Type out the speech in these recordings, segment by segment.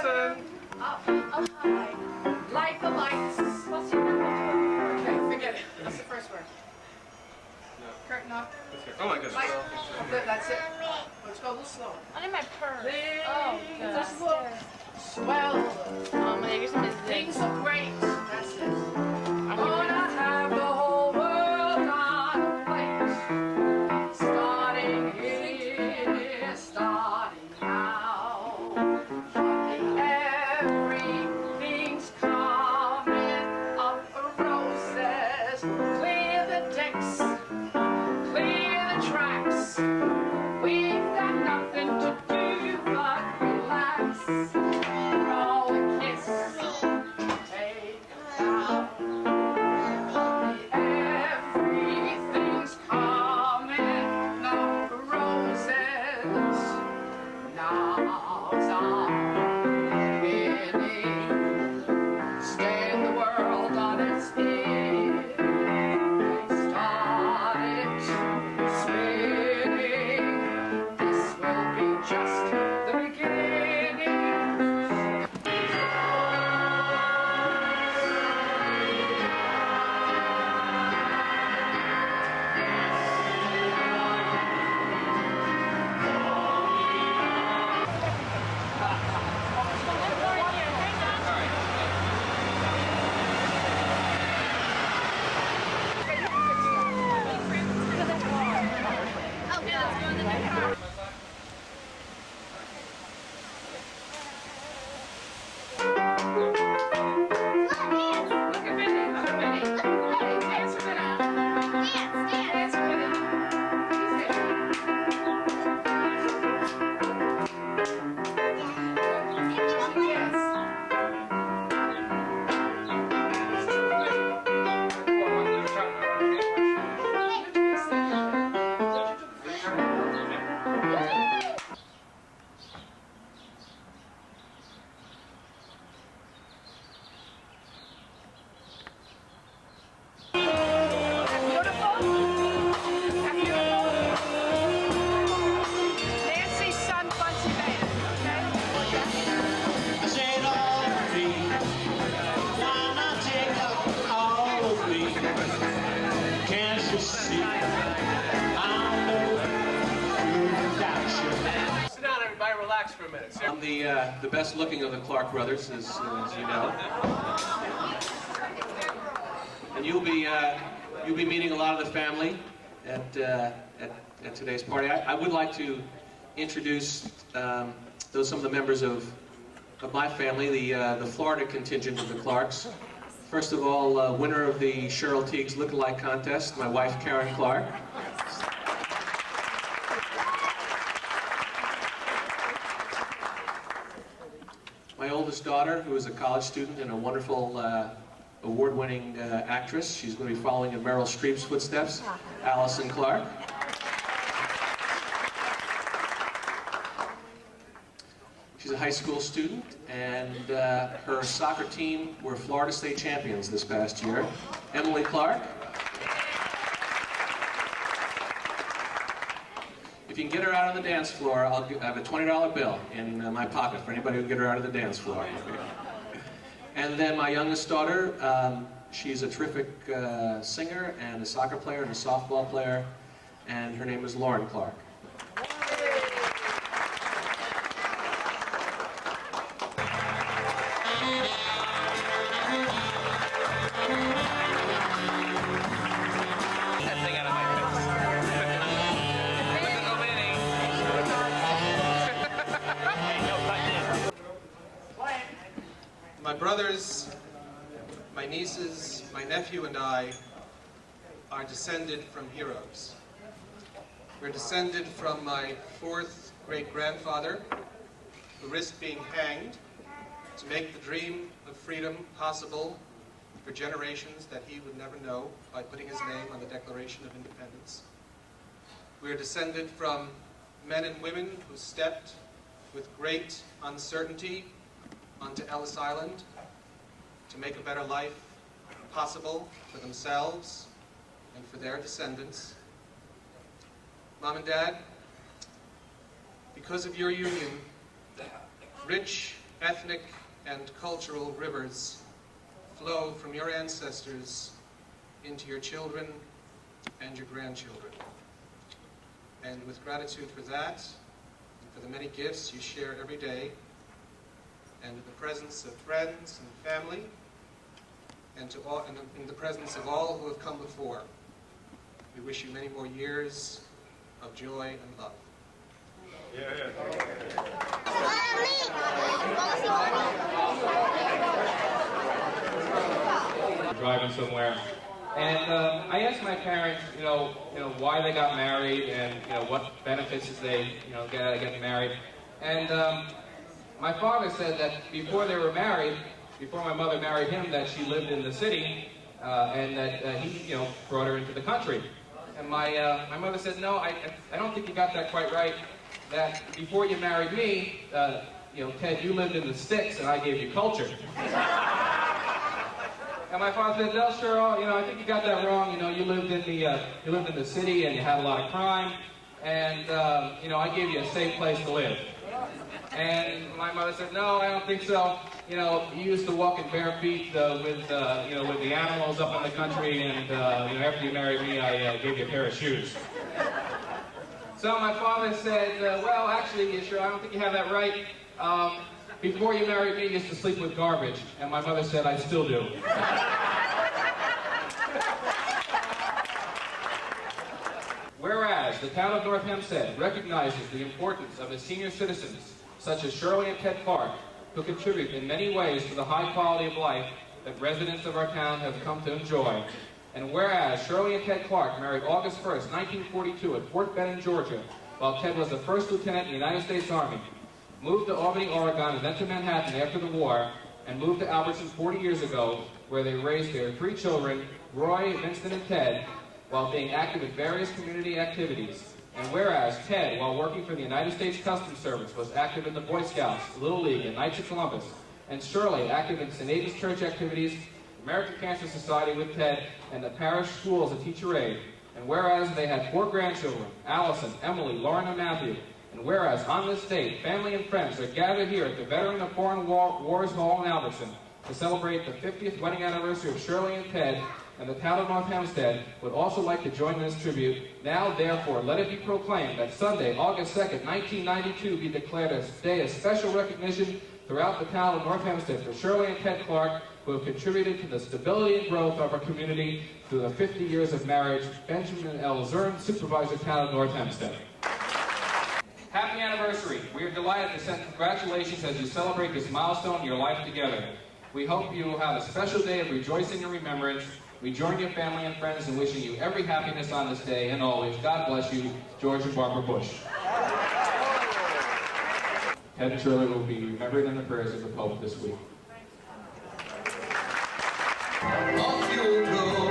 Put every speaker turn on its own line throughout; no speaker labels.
Allison.
Oh, hi. Light the lights. What's your number? Okay, forget it. That's the first word. Curtain up.
Oh my goodness.
Light. That's it. Let's go a little slower.
I need my purse.
Oh, just look. Swell. Things are great. That's it. Gonna have the whole world on a plate. Starting here, starting now. Everything's coming up roses. Clear the decks, clear the tracks. We've got nothing to do but relax. Roll a kiss, take a bow. Everything's coming up roses. Now's our beginning. Stand the world on its ear. They started spinning. This will be just the beginning. Nancy's son, Bunchy Band, okay?
Said all of me, why not take all of me? Can't you see? I'm no good without you.
Sit down, everybody. Relax for a minute.
I'm the best looking of the Clark brothers, as you know. And you'll be meeting a lot of the family at today's party. I would like to introduce some of the members of my family, the Florida contingent of the Clarks. First of all, winner of the Cheryl Teague's Lookalike Contest, my wife Karen Clark. My oldest daughter, who is a college student and a wonderful award-winning actress. She's going to be following in Meryl Streep's footsteps, Allison Clark. She's a high school student, and her soccer team were Florida State champions this past year. Emily Clark. If you can get her out on the dance floor, I have a $20 bill in my pocket for anybody who can get her out of the dance floor. And then my youngest daughter, she's a terrific singer and a soccer player and a softball player, and her name is Lauren Clark.
My brothers, my nieces, my nephew and I are descended from heroes. We're descended from my fourth great-grandfather, who risked being hanged to make the dream of freedom possible for generations that he would never know by putting his name on the Declaration of Independence. We are descended from men and women who stepped with great uncertainty onto Ellis Island to make a better life possible for themselves and for their descendants. Mom and Dad, because of your union, rich ethnic and cultural rivers flow from your ancestors into your children and your grandchildren. And with gratitude for that, and for the many gifts you share every day, and in the presence of friends and family, and in the presence of all who have come before, we wish you many more years of joy and love.
Driving somewhere, and I asked my parents, why they got married, and what benefits did they, get out of getting married. And my father said that before they were married, before my mother married him, that she lived in the city, and that he, brought her into the country. And my mother said, no, I don't think you got that quite right. That before you married me, Ted, you lived in the sticks, and I gave you culture. And my father said, no, Cheryl, I think you got that wrong. You lived in the city, and you had a lot of crime, and I gave you a safe place to live. And my mother said, no, I don't think so. You used to walk in bare feet with the animals up in the country, and after you married me, I gave you a pair of shoes. So my father said, well, actually, Cheryl, I don't think you have that right. Before you married me, you used to sleep with garbage. And my mother said, I still do. Whereas the town of North Hempstead recognizes the importance of its senior citizens, such as Shirley and Ted Clark, who contribute in many ways to the high quality of life that residents of our town have come to enjoy. And whereas Shirley and Ted Clark married August 1st, 1942 at Fort Benning, Georgia, while Ted was the first lieutenant in the United States Army, moved to Albany, Oregon, and then to Manhattan after the war, and moved to Albertson 40 years ago, where they raised their 3 children, Roy, Vincent, and Ted, while being active in various community activities. And whereas Ted, while working for the United States Customs Service, was active in the Boy Scouts, Little League, and Knights of Columbus, and Shirley active in St. Aidan's Church activities, American Cancer Society with Ted, and the parish school as a teacher aide. And whereas they had 4 grandchildren, Allison, Emily, Lauren, and Matthew. And whereas on this date, family and friends are gathered here at the Veteran of Foreign Wars Hall in Albertson to celebrate the 50th wedding anniversary of Shirley and Ted, and the town of North Hempstead would also like to join in this tribute. Now, therefore, let it be proclaimed that Sunday, August 2nd, 1992, be declared a day of special recognition throughout the town of North Hempstead for Shirley and Ted Clark, who have contributed to the stability and growth of our community through the 50 years of marriage. Benjamin L. Zern, Supervisor, Town of North Hempstead. Happy anniversary. We are delighted to send congratulations as you celebrate this milestone in your life together. We hope you will have a special day of rejoicing and remembrance. We join your family and friends in wishing you every happiness on this day, and always, God bless you, George and Barbara Bush. Ted and Shirley will be remembered in the prayers of the Pope this week.
Off you go.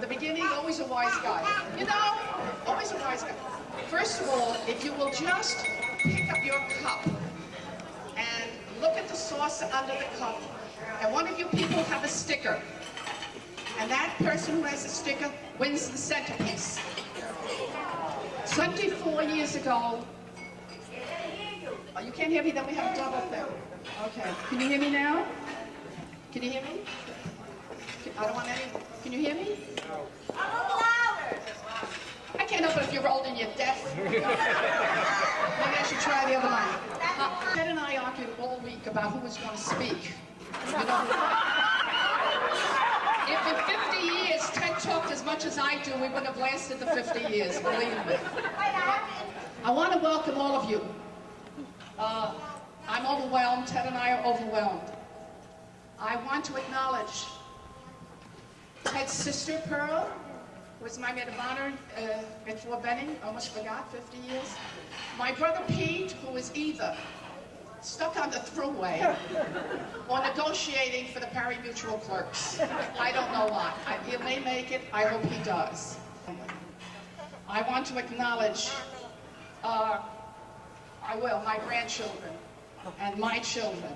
The beginning, always a wise guy. Always a wise guy. First of all, if you will just pick up your cup and look at the saucer under the cup, and one of you people have a sticker, and that person who has a sticker wins the centerpiece. 24 years ago, oh, you can't hear me, then we have a double thing. Okay, can you hear me now? Can you hear me? I don't want any. Can you hear me? A little louder. I can't help it if you're old and you're deaf. Maybe I should try the other mic. Ted and I argued all week about who was going to speak. 50 years, Ted talked as much as I do, we wouldn't have lasted the 50 years, believe me. I want to welcome all of you. I'm overwhelmed, Ted and I are overwhelmed. I want to acknowledge Ted's sister, Pearl, who was my maid of honor at Fort Benning, almost forgot, 50 years. My brother Pete, who is either stuck on the thruway or negotiating for the Perry Mutual clerks. I don't know why. He may make it. I hope he does. I want to acknowledge, my grandchildren and my children,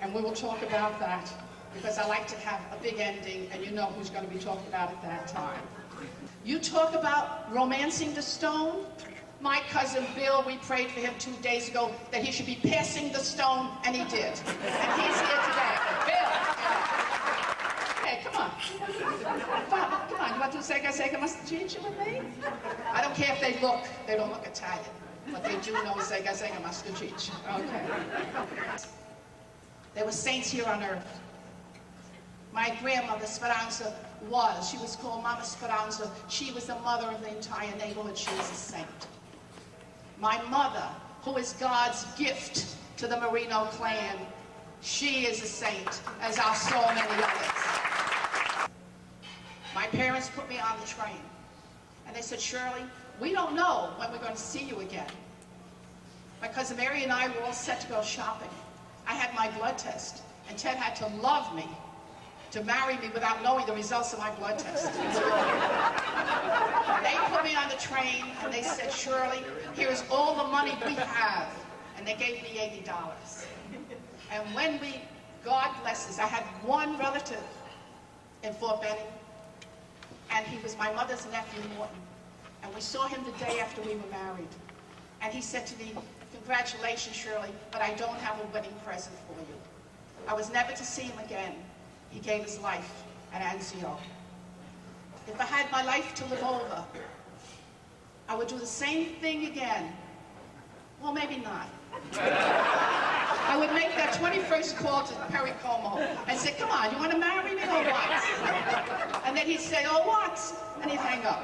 and we will talk about that because I like to have a big ending, and you know who's going to be talked about at that time. You talk about romancing the stone. My cousin Bill, we prayed for him 2 days ago that he should be passing the stone, and he did. And he's here today. Bill! Hey, come on. Come on, you want to do sega mastichichi with me? I don't care if they don't look Italian, but they do know sega mastichichi. Okay. There were saints here on earth. My grandmother, Speranza, she was called Mama Speranza. She was the mother of the entire neighborhood. She was a saint. My mother, who is God's gift to the Marino clan, she is a saint, as are so many others. My parents put me on the train, and they said, Shirley, we don't know when we're going to see you again. My cousin Mary and I were all set to go shopping. I had my blood test, and Ted had to love me to marry me without knowing the results of my blood test. They put me on the train, and they said, Shirley, here's all the money we have. And they gave me $80. And when God bless us, I had one relative in Fort Benning, and he was my mother's nephew, Morton. And we saw him the day after we were married. And he said to me, congratulations, Shirley, but I don't have a wedding present for you. I was never to see him again. He gave his life at Anzio. If I had my life to live over, I would do the same thing again. Well, maybe not. I would make that 21st call to Perry Como and say, come on, you want to marry me or what? And then he'd say, oh, what? And he'd hang up.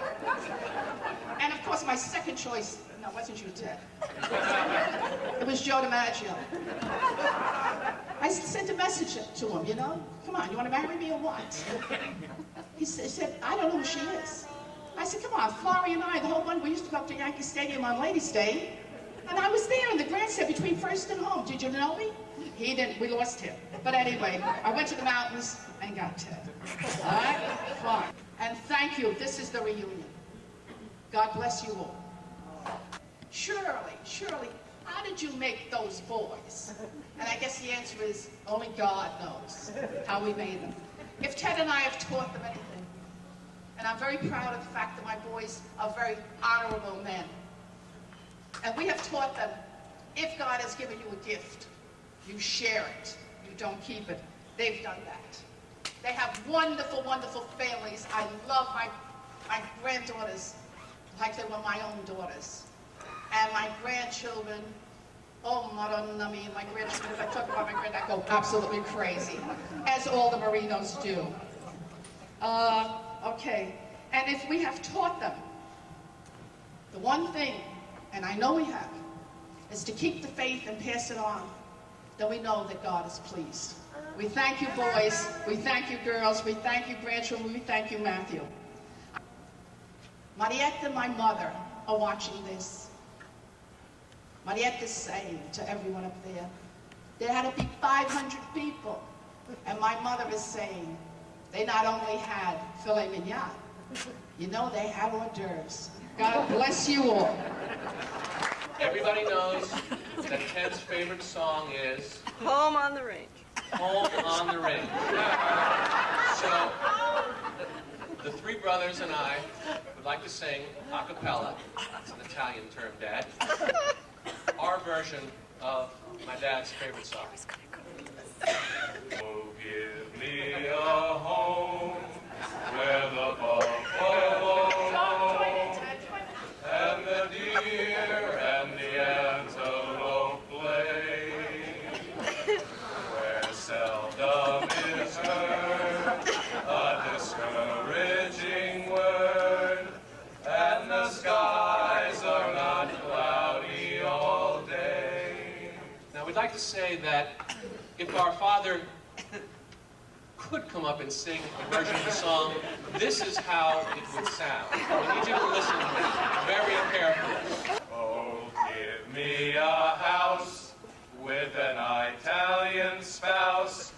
And of course, my second choice, no, it wasn't you, Ted. It was Joe DiMaggio. I sent a message to him, you know, come on, you want to marry me or what? He said, I don't know who she is. I said, come on, Florrie and I, the whole one, we used to go up to Yankee Stadium on Ladies' Day, and I was there in the grandstand between first and home. Did you know me? He didn't, we lost him. But anyway, I went to the mountains and got Ted. All right? Fine. And thank you, this is the reunion. God bless you all. Shirley, how did you make those boys? And I guess the answer is only God knows how we made them. If Ted and I have taught them anything, and I'm very proud of the fact that my boys are very honorable men, and we have taught them, if God has given you a gift, you share it, you don't keep it. They've done that. They have wonderful, wonderful families. I love my granddaughters like they were my own daughters. And my grandchildren, oh, Madonna mia, my grandchildren, if I talk about my granddad, I go absolutely crazy, as all the Marinos do. Okay, and if we have taught them, the one thing, and I know we have, is to keep the faith and pass it on, then we know that God is pleased. We thank you, boys. We thank you, girls. We thank you, grandchildren. We thank you, Matthew. Marietta and my mother are watching this. Marietta is saying to everyone up there had to be 500 people. And my mother is saying, they not only had filet mignon, you know they had hors d'oeuvres. God bless you all.
Everybody knows that Ted's favorite song is
Home on the Range.
Home on the Range. So, the three brothers and I would like to sing a cappella, it's an Italian term, Dad, our version of my dad's favorite song.
Oh, give me a home where the buffalo and the deer and the antelope play, where seldom is heard a discouraged
we'd like to say that if our father could come up and sing a version of the song, this is how it would sound. I need you to listen very carefully.
Oh, give me a house with an Italian spouse,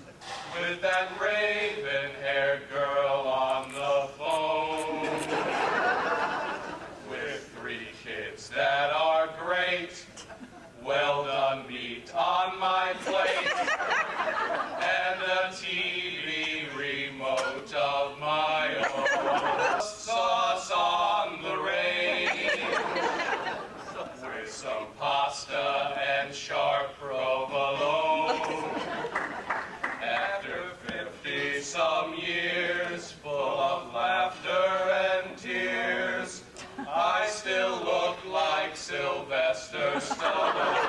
with that raven-haired girl on the phone, with 3 kids that are great, well done meat on my plate, and a TV remote of my own, sauce on the range, with some pasta and sharp provolone. After 50-some years, full of laughter and tears, I still look like Sylvester Stallone.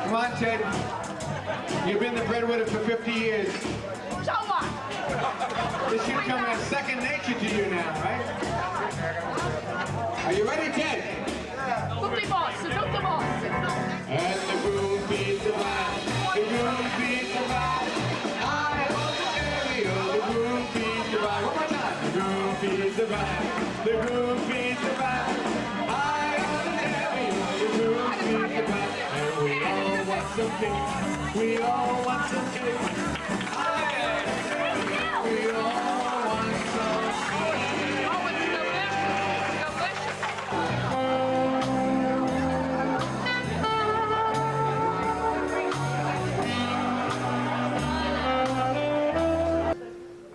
Come on, Ted. You've been the breadwinner for 50 years.
So what?
This should come as second nature to you now, right? Are you ready, Ted?
Tutti i boss, tutti i boss.
And the groom beats the vine. The groom beats the vine. I want the stereo. The groom beats the vine. One more time. The groom beats the vine. The groom beats the vine. I want the stereo. The groom beats the vine. And we all want some cake. We all want some cake. We all want some cake.
Oh, it's delicious.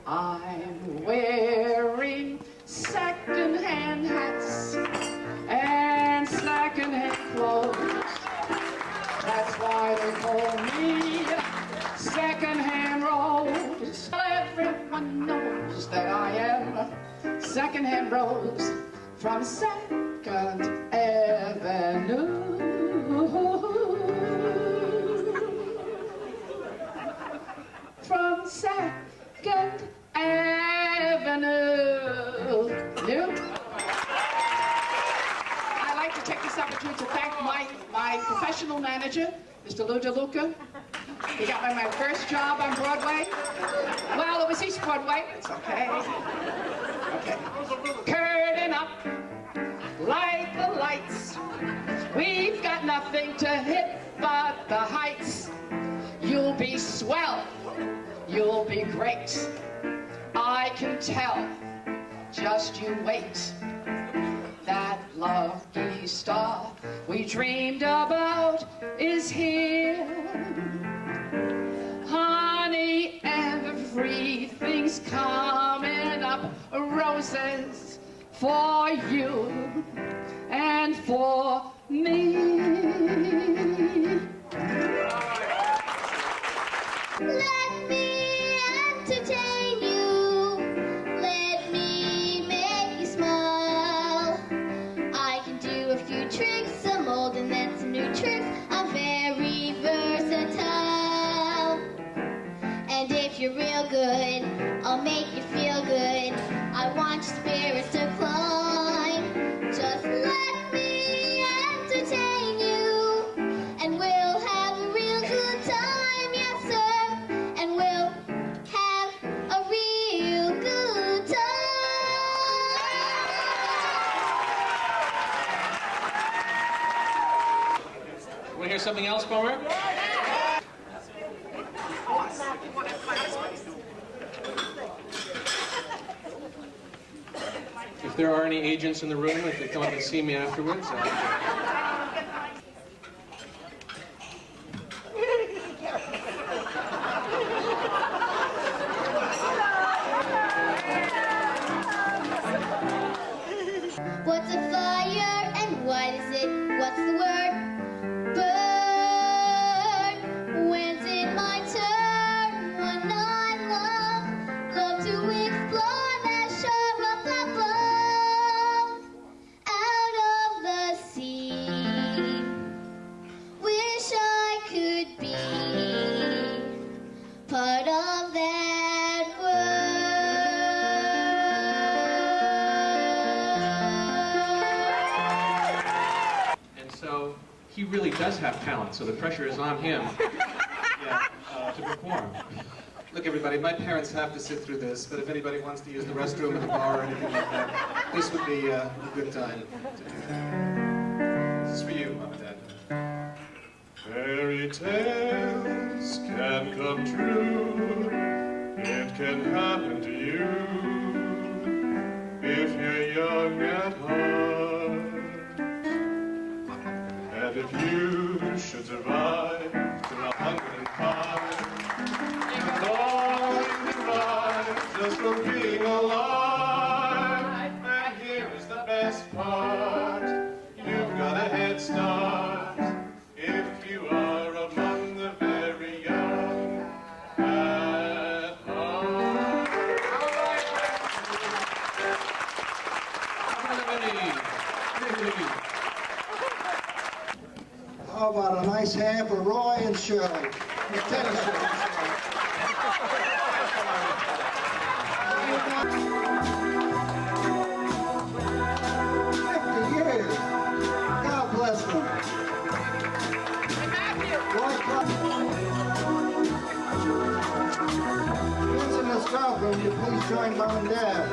I'm wearing second-hand hats and second-hand clothes. That's why they call me second-hand Rose. Everyone knows that I am second-hand Rose from Second Avenue. From Second Avenue. I'd like to take this opportunity to thank my professional manager, Mr. Lou DeLuca. He got me my first job on Broadway. Well, it was East Broadway. It's okay. Okay. Curtain up like the lights. We've got nothing to hit but the heights. You'll be swell. You'll be great. I can tell. Just you wait. That lucky star we dreamed about is here. Honey, everything's coming up. Roses for you and for me.
Let me entertain you. Let me make you smile. I can do a few tricks. I'm old and that's a new trick. I'm very versatile. And if you're real good, I'll make you feel good. I want your spirits to climb. Just let me entertain you, and we'll have a real good time, yes sir. And we'll have a real good time.
Want to hear something else from her? If there are any agents in the room, if they come up and see me afterwards,
What's a
really does have talent, so the pressure is on him to perform.
Look, everybody, my parents have to sit through this, but if anybody wants to use the restroom in the bar or anything like that, this would be a good time to do that. This is for you, Mom and Dad.
Fairy tales can come true. It can happen to you if you're young at heart. And if you should survive to 105, you're going to rise just from being alive. And here's the best part: you've got a head start if you are among the very young at heart.
How about a nice hand for Roy and Shirley, the tennis show. God bless them. Kids in the staff room, will you please join Mom and Dad?